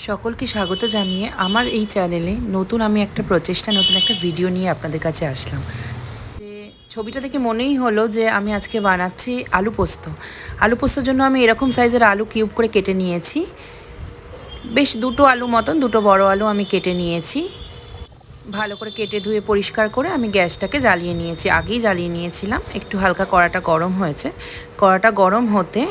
সকলকে স্বাগত জানিয়ে আমার এই চ্যানেলে নতুন আমি একটা প্রচেষ্টা নতুন একটা ভিডিও নিয়ে আপনাদের কাছে আসলাম। যে ছবিটা দেখে মনেই হলো যে আমি আজকে বানাচ্ছি আলু পোস্ত। আলু পোস্তর জন্য আমি এরকম সাইজের আলু কিউব করে কেটে নিয়েছি। বেশ দুটো আলু মতন, দুটো বড় আলু আমি কেটে নিয়েছি। ভালো করে কেটে ধুয়ে পরিষ্কার করে আমি গ্যাসটাকে জ্বালিয়ে নিয়েছি, আগেই জ্বালিয়ে নিয়েছিলাম। একটু হালকা কড়াটা গরম হয়েছে। কড়াটা গরম হতে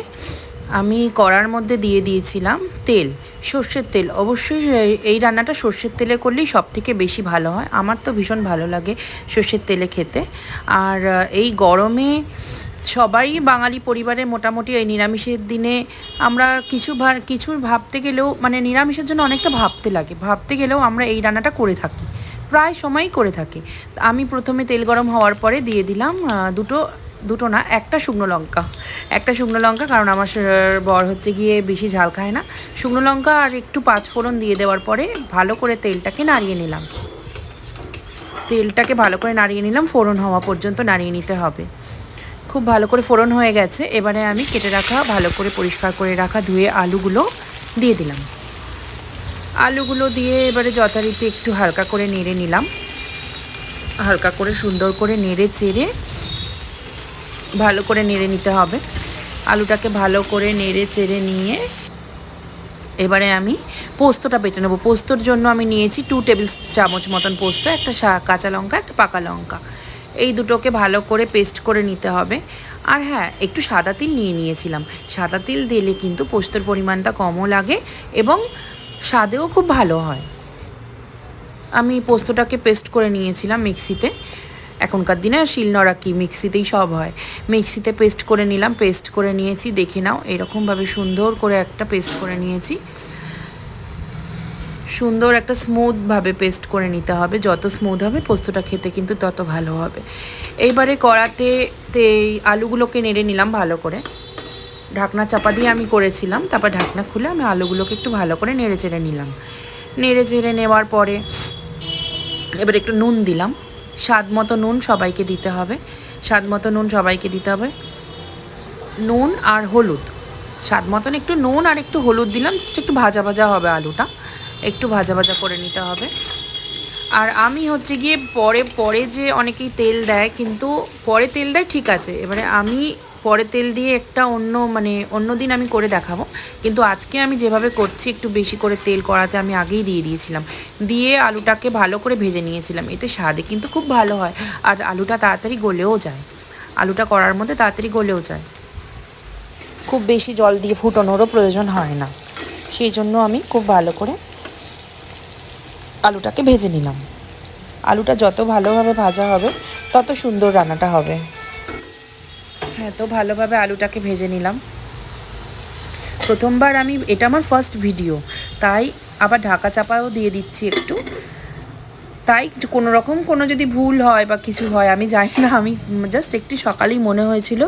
আমি কড়ার মধ্যে দিয়ে দিয়েছিলাম তেল, সর্ষের তেল। অবশ্যই এই রান্নাটা সর্ষের তেলে করলেই সবথেকে বেশি ভালো হয়। আমার তো ভীষণ ভালো লাগে সর্ষের তেলে খেতে। আর এই গরমে সবাই বাঙালি পরিবারে মোটামুটি এই নিরামিষের দিনে আমরা কিছু ভাবতে গেলেও, মানে নিরামিষের জন্য অনেকটা ভাবতে গেলেও আমরা এই রান্নাটা করে থাকি, প্রায় সময়ই করে থাকি। আমি প্রথমে তেল গরম হওয়ার পরে দিয়ে দিলাম দুটো না একটা শুকনো লঙ্কা, কারণ আমার বর হচ্ছে গিয়ে বেশি ঝাল খায় না। শুকনো লঙ্কা আর একটু পাঁচফোড়ন দিয়ে দেওয়ার পরে ভালো করে তেলটাকে নাড়িয়ে নিলাম। ফোড়ন হওয়া পর্যন্ত নাড়িয়ে নিতে হবে। খুব ভালো করে ফোড়ন হয়ে গেছে। এবারে আমি কেটে রাখা, ভালো করে পরিষ্কার করে রাখা ধুয়ে আলুগুলো দিয়ে দিলাম। আলুগুলো দিয়ে এবারে যথারীতি একটু হালকা করে নেড়ে নিলাম। হালকা করে সুন্দর করে নেড়ে চেড়ে ভালো করে নেড়ে নিতে হবে। আলুটাকে ভালো করে নেড়ে চেড়ে নিয়ে এবারে আমি পোস্তটা বেটে নেবো। পোস্তর জন্য আমি নিয়েছি 2 টেবিল চামচ মতন পোস্ত, একটা কাঁচা লঙ্কা, একটা পাকা লঙ্কা। এই দুটোকে ভালো করে পেস্ট করে নিতে হবে। আর হ্যাঁ, একটু সাদা তিল নিয়েছিলাম। সাদা তিল দিলে কিন্তু পোস্তর পরিমাণটা কমও লাগে এবং স্বাদেও খুব ভালো হয়। আমি পোস্তটাকে পেস্ট করে নিয়েছিলাম মিক্সিতে। এখনকার দিনে শিলনোড়া কি, মিক্সিতেই সব হয়। মিক্সিতে পেস্ট করে নিলাম, পেস্ট করে নিয়েছি। দেখে নাও, এরকমভাবে সুন্দর করে একটা পেস্ট করে নিয়েছি। সুন্দর একটা স্মুথভাবে পেস্ট করে নিতে হবে। যত স্মুথ হবে পোস্তটা খেতে কিন্তু তত ভালো হবে। এইবারে কড়াতে আলুগুলোকে নেড়ে নিলাম ভালো করে। ঢাকনা চাপা দিয়ে আমি করেছিলাম, তারপর ঢাকনা খুলে আমি আলুগুলোকে একটু ভালো করে নেড়ে চেড়ে নিলাম। নেড়ে চেড়ে নেওয়ার পরে এবার একটু নুন দিলাম। স্বাদ মতো নুন সবাইকে দিতে হবে। নুন আর হলুদ, স্বাদ মতন একটু নুন আর একটু হলুদ দিলাম। জাস্ট একটু ভাজা ভাজা হবে, আলুটা একটু ভাজা ভাজা করে নিতে হবে। আর আমি হচ্ছে গিয়ে পরে যে অনেকেই তেল দেয়, কিন্তু পরে তেল দেয় ঠিক আছে। এবারে আমি পরে তেল দিয়ে একটা অন্য দিন আমি করে দেখাবো। কিন্তু আজকে আমি যেভাবে করছি, একটু বেশি করে তেল কড়াতে আমি আগেই দিয়ে দিয়েছিলাম। দিয়ে আলুটাকে ভালো করে ভেজে নিয়েছিলাম। এতে স্বাদে কিন্তু খুব ভালো হয়। আর আলুটা তাড়াতাড়ি গলেও যায়, আলুটা কড়ার মধ্যে তাড়াতাড়ি গলেও যায়। খুব বেশি জল দিয়ে ফুটানোরও প্রয়োজন হয় না। সেই জন্য আমি খুব ভালো করে আলুটাকে ভেজে নিলাম। আলুটা যত ভালোভাবে ভাজা হবে তত সুন্দর রান্নাটা হবে। হ্যাঁ, তো ভালোভাবে আলুটাকে ভেজে নিলাম। প্রথমবার এটা আমার ফার্স্ট ভিডিও, তাই আবার ঢাকা চাপাও দিয়ে দিচ্ছি একটু। তাই কোনো যদি ভুল হয় বা কিছু হয় আমি জানি না। আমি জাস্ট একটু সকালেই মনে হয়েছিল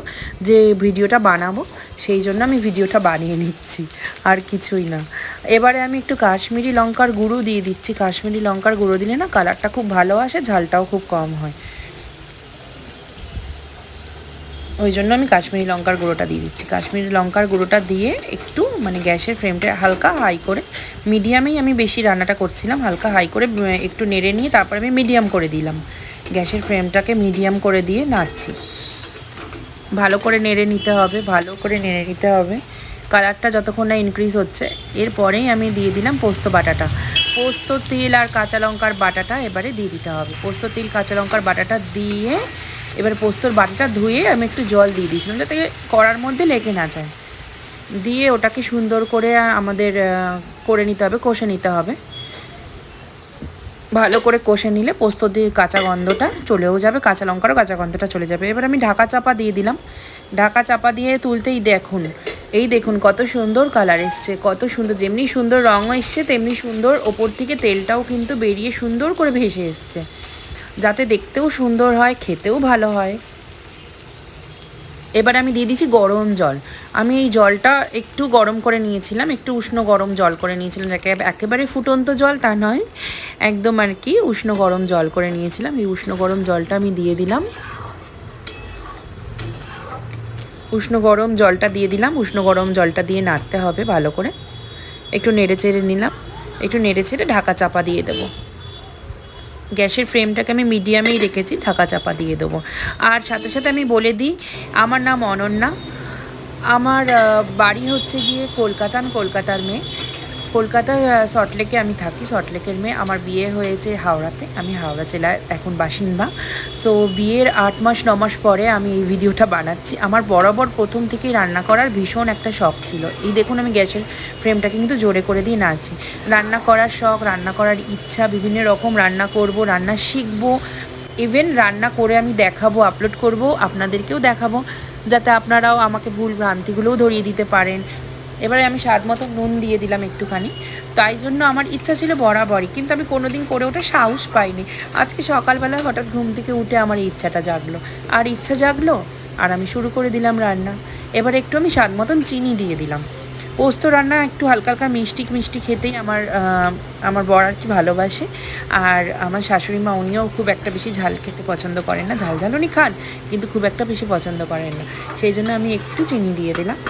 যে ভিডিওটা বানাবো, সেই জন্য আমি ভিডিওটা বানিয়ে নিচ্ছি, আর কিছুই না। এবারে আমি একটু কাশ্মীরি লঙ্কার গুঁড়ো দিয়ে দিচ্ছি। কাশ্মীরি লঙ্কার গুঁড়ো দিলে না কালারটা খুব ভালো আসে, ঝালটাও খুব কম হয়। ওই জন্য আমি কাশ্মীরি লঙ্কার গুঁড়োটা দিয়ে দিচ্ছি। কাশ্মীরি লঙ্কার গুঁড়োটা দিয়ে একটু গ্যাসের ফ্লেমটা হালকা হাই করে, মিডিয়ামেই আমি বেশি রান্নাটা করছিলাম, হালকা হাই করে একটু নেড়ে নিয়ে তারপর আমি মিডিয়াম করে দিলাম। গ্যাসের ফ্লেমটাকে মিডিয়াম করে দিয়ে নাড়ছি। ভালো করে নেড়ে নিতে হবে। কালারটা যতক্ষণ না ইনক্রিজ হচ্ছে, এরপরেই আমি দিয়ে দিলাম পোস্ত বাটাটা। পোস্ত, তিল আর কাঁচা লঙ্কার বাটাটা এবারে দিয়ে দিতে হবে। পোস্ত, তিল, কাঁচা লঙ্কার বাটাটা দিয়ে এবার পোস্তর বাটাটা ধুয়ে আমি একটু জল দিয়ে দিয়েছিলাম যাতে কড়ার মধ্যে লেগে না যায়। দিয়ে ওটাকে সুন্দর করে আমাদের কষে নিতে হবে। ভালো করে কষে নিলে পোস্ত দিয়ে কাঁচা গন্ধটা চলেও যাবে, কাঁচা লঙ্কারও কাঁচা গন্ধটা চলে যাবে। এবার আমি ঢাকা চাপা দিয়ে দিলাম। ঢাকা চাপা দিয়ে তুলতেই দেখুন কত সুন্দর কালার এসছে, কত সুন্দর, যেমনি সুন্দর রঙও এসছে তেমনি সুন্দর ওপর থেকে তেলটাও কিন্তু বেরিয়ে সুন্দর করে ভেসে এসছে, যাতে দেখতেও সুন্দর হয়, খেতেও ভালো হয়। এবার আমি দিয়ে দিচ্ছি গরম জল। আমি এই জলটা একটু গরম করে নিয়েছিলাম, একটু উষ্ণ গরম জল করে নিয়েছিলাম, যাকে একেবারে ফুটন্ত জল তা নয়, একদম আর কি উষ্ণ গরম জল করে নিয়েছিলাম। এই উষ্ণ গরম জলটা আমি দিয়ে দিলাম। উষ্ণ গরম জলটা দিয়ে নাড়তে হবে ভালো করে, একটু নেড়ে চেড়ে নিলাম। একটু নেড়ে ছেড়ে ঢাকা চাপা দিয়ে দেবো। গ্যাসের ফ্লেমটাকে আমি মিডিয়ামেই রেখেছি, ঢাকা চাপা দিয়ে দেবো। আর সাথে সাথে আমি বলে দিই, আমার নাম অনন্যা, আমার বাড়ি হচ্ছে গিয়ে কলকাতা, আমি কলকাতার মেয়ে। কলকাতায় সল্টলেকে আমি থাকি, সল্টলেকের মেয়ে। আমার বিয়ে হয়েছে হাওড়াতে, আমি হাওড়া জেলার এখন বাসিন্দা। সো বিয়ের 8 মাস 9 মাস পরে আমি এই ভিডিওটা বানাচ্ছি। আমার বরাবর প্রথম থেকেই রান্না করার ভীষণ একটা শখ ছিল। এই দেখুন আমি গ্যাসের ফ্লেমটাকে কিন্তু জোরে করে দিয়ে নাড়ছি। রান্না করার শখ, রান্না করার ইচ্ছা, বিভিন্ন রকম রান্না করব, রান্না শিখবো, ইভেন রান্না করে আমি দেখাবো, আপলোড করব, আপনাদেরকেও দেখাবো, যাতে আপনারাও আমাকে ভুল ভ্রান্তিগুলোও ধরিয়ে দিতে পারেন। এবারে আমি স্বাদ মতো নুন দিয়ে দিলাম একটুখানি। তাই জন্য আমার ইচ্ছা ছিল বরাবরই, কিন্তু আমি কোনোদিন করে ওটা সাহস পাইনি। আজকে সকালবেলা হঠাৎ ঘুম থেকে উঠে আমার এই ইচ্ছাটা জাগলো, আর ইচ্ছা জাগলো, আর আমি শুরু করে দিলাম রান্না। এবার একটু আমি স্বাদ মতন চিনি দিয়ে দিলাম। পোস্ত রান্না একটু হালকা হালকা মিষ্টি মিষ্টি খেতেই আমার বর আর কি ভালোবাসে। আর আমার শাশুড়ি মা, উনিও খুব একটা বেশি ঝাল খেতে পছন্দ করেন না। ঝাল ঝাল উনি খান, কিন্তু খুব একটা বেশি পছন্দ করেন না। সেই জন্য আমি একটু চিনি দিয়ে দিলাম,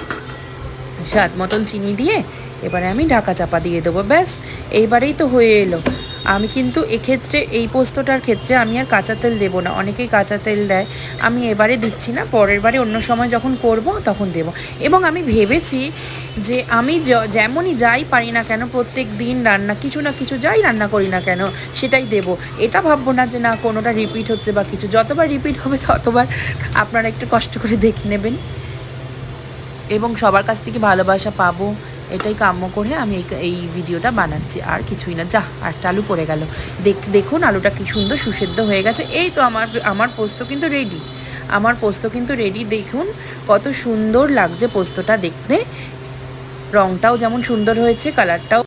স্বাদ মতন চিনি দিয়ে এবারে আমি ঢাকা চাপা দিয়ে দেবো। ব্যাস, এইবারেই তো হয়ে এলো। আমি কিন্তু এক্ষেত্রে, এই পোস্তটার ক্ষেত্রে আমি আর কাঁচা তেল দেবো না। অনেকেই কাঁচা তেল দেয়, আমি এবারে দিচ্ছি না, পরের বারে অন্য সময় যখন করব তখন দেব। এবং আমি ভেবেছি যে আমি যেমনই যাই পারি না কেন, প্রত্যেক দিন রান্না কিছু না কিছু যাই রান্না করি না কেন সেটাই দেব। এটা ভাববো না যে না কোনোটা রিপিট হচ্ছে বা কিছু। যতবার রিপিট হবে ততবার আপনারা একটু কষ্ট করে দেখে নেবেন এবং সবার কাছ থেকে ভালোবাসা পাবো, এটাই কাম্য করে আমি এই ভিডিওটা বানাচ্ছি, আর কিছুই না। যা, একটা আলু পড়ে গেল। দেখুন আলুটা কি সুন্দর সুসেদ্ধ হয়ে গেছে। এই তো আমার পোস্ত কিন্তু রেডি, আমার পোস্ত কিন্তু রেডি। দেখুন কত সুন্দর লাগছে পোস্তটা দেখতে, রঙটাও যেমন সুন্দর হয়েছে, কালারটাও